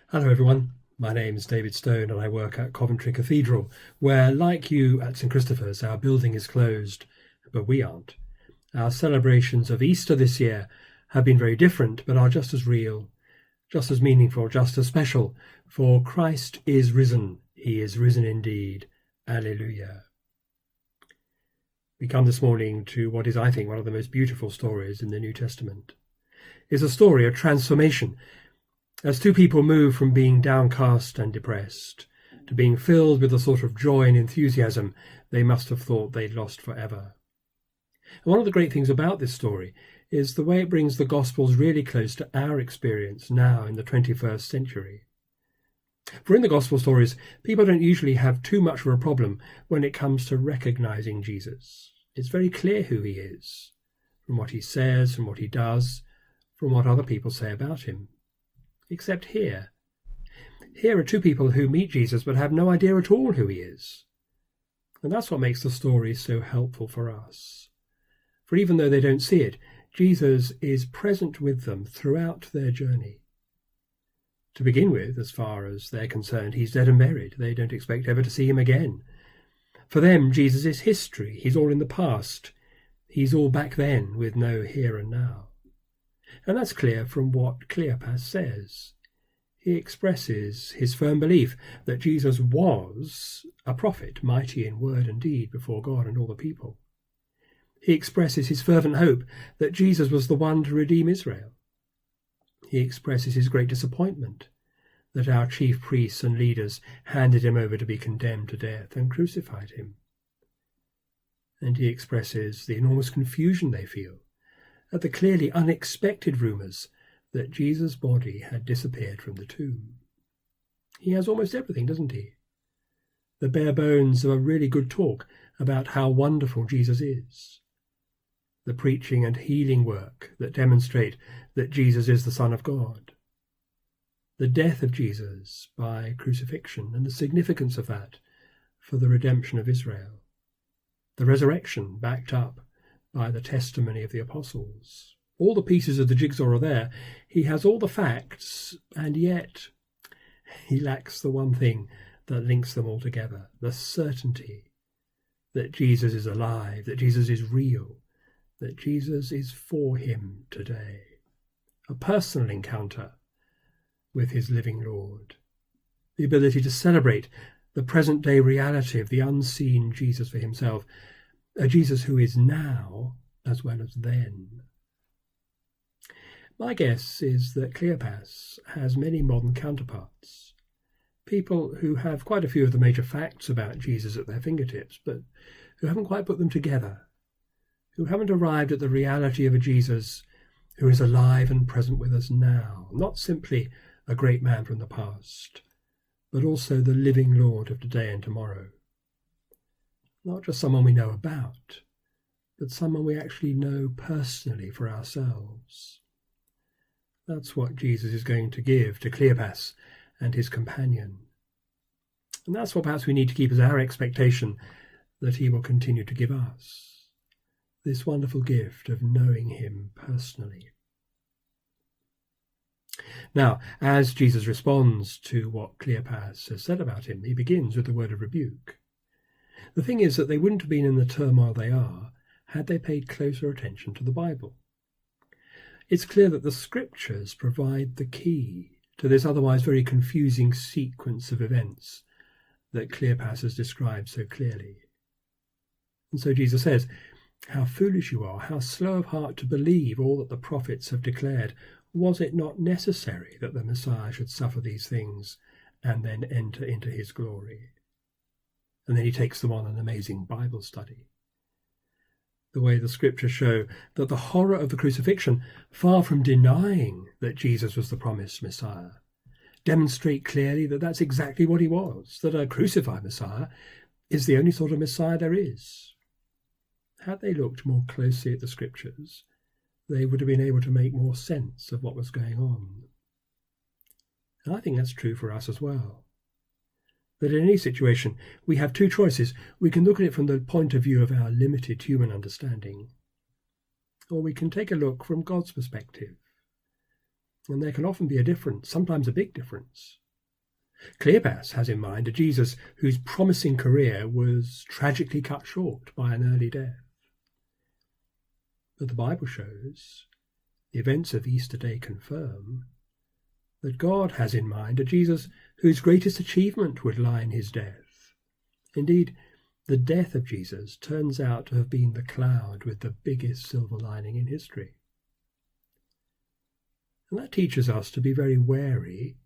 Hello everyone, my name is David Stone and I work at Coventry Cathedral, where, like you at St Christopher's, our building is closed, but we aren't. Our celebrations of Easter this year have been very different, but are just as real, just as meaningful, just as special, for Christ is risen. He is risen indeed. Alleluia. We come this morning to what is, I think, one of the most beautiful stories in the New Testament. It's a story of transformation, as two people move from being downcast and depressed to being filled with the sort of joy and enthusiasm they must have thought they'd lost forever. And one of the great things about this story is the way it brings the Gospels really close to our experience now in the 21st century. For in the Gospel stories, people don't usually have too much of a problem when it comes to recognizing Jesus. It's very clear who he is, from what he says, from what he does, from what other people say about him. Except here. Here are two people who meet Jesus but have no idea at all who he is. And that's what makes the story so helpful for us. For even though they don't see it, Jesus is present with them throughout their journey. To begin with, as far as they're concerned, he's dead and buried. They don't expect ever to see him again. For them, Jesus is history. He's all in the past. He's all back then with no here and now. And that's clear from what Cleopas says. He expresses his firm belief that Jesus was a prophet, mighty in word and deed before God and all the people. He expresses his fervent hope that Jesus was the one to redeem Israel. He expresses his great disappointment that our chief priests and leaders handed him over to be condemned to death and crucified him. And he expresses the enormous confusion they feel at the clearly unexpected rumours that Jesus' body had disappeared from the tomb. He has almost everything, doesn't he? The bare bones of a really good talk about how wonderful Jesus is. The preaching and healing work that demonstrate that Jesus is the Son of God. The death of Jesus by crucifixion and the significance of that for the redemption of Israel. The resurrection backed up by the testimony of the apostles. All the pieces of the jigsaw are there. He has all the facts, and yet he lacks the one thing that links them all together, the certainty that Jesus is alive, that Jesus is real, that Jesus is for him today. A personal encounter with his living Lord. The ability to celebrate the present-day reality of the unseen Jesus for himself, a Jesus who is now as well as then. My guess is that Cleopas has many modern counterparts, people who have quite a few of the major facts about Jesus at their fingertips, but who haven't quite put them together, who haven't arrived at the reality of a Jesus who is alive and present with us now, not simply a great man from the past, but also the living Lord of today and tomorrow. Not just someone we know about, but someone we actually know personally for ourselves. That's what Jesus is going to give to Cleopas and his companion. And that's what perhaps we need to keep as our expectation that he will continue to give us. This wonderful gift of knowing him personally. Now, as Jesus responds to what Cleopas has said about him, he begins with the word of rebuke. The thing is that they wouldn't have been in the turmoil they are had they paid closer attention to the Bible. It's clear that the scriptures provide the key to this otherwise very confusing sequence of events that Cleopas has described so clearly. And so Jesus says, "How foolish you are, how slow of heart to believe all that the prophets have declared. Was it not necessary that the Messiah should suffer these things and then enter into his glory?" And then he takes them on an amazing Bible study. The way the scriptures show that the horror of the crucifixion, far from denying that Jesus was the promised Messiah, demonstrate clearly that that's exactly what he was, that a crucified Messiah is the only sort of Messiah there is. Had they looked more closely at the scriptures, they would have been able to make more sense of what was going on. And I think that's true for us as well. That in any situation, we have two choices. We can look at it from the point of view of our limited human understanding, or we can take a look from God's perspective. And there can often be a difference, sometimes a big difference. Cleopas has in mind a Jesus whose promising career was tragically cut short by an early death. But the Bible shows, the events of Easter Day confirm, that God has in mind a Jesus whose greatest achievement would lie in his death. Indeed, the death of Jesus turns out to have been the cloud with the biggest silver lining in history. And that teaches us to be very wary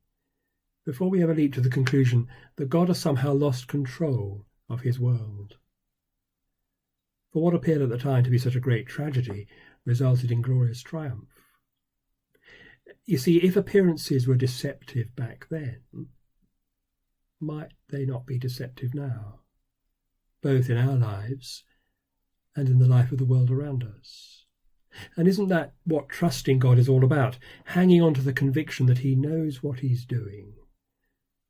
before we ever leap to the conclusion that God has somehow lost control of his world. For what appeared at the time to be such a great tragedy resulted in glorious triumph. You see, if appearances were deceptive back then, might they not be deceptive now, both in our lives and in the life of the world around us? And isn't that what trusting God is all about? Hanging on to the conviction that he knows what he's doing,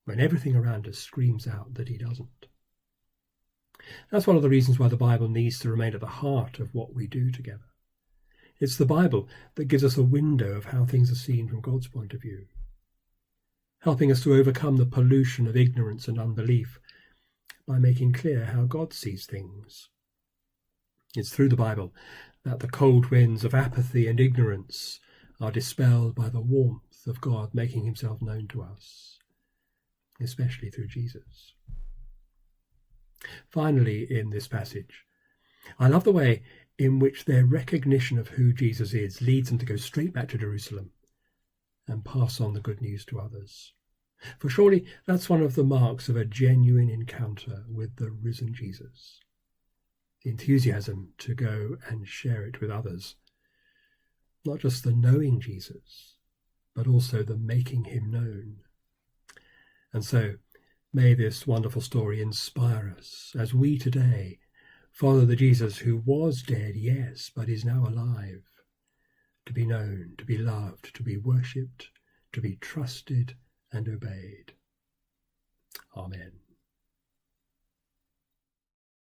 when everything around us screams out that he doesn't. That's one of the reasons why the Bible needs to remain at the heart of what we do together. It's the Bible that gives us a window of how things are seen from God's point of view, helping us to overcome the pollution of ignorance and unbelief by making clear how God sees things. It's through the Bible that the cold winds of apathy and ignorance are dispelled by the warmth of God making himself known to us, especially through Jesus. Finally, in this passage, I love the way in which their recognition of who Jesus is leads them to go straight back to Jerusalem and pass on the good news to others. For surely that's one of the marks of a genuine encounter with the risen Jesus. The enthusiasm to go and share it with others. Not just the knowing Jesus, but also the making him known. And so, may this wonderful story inspire us as we today follow the Jesus who was dead, yes, but is now alive, to be known, to be loved, to be worshipped, to be trusted and obeyed. Amen.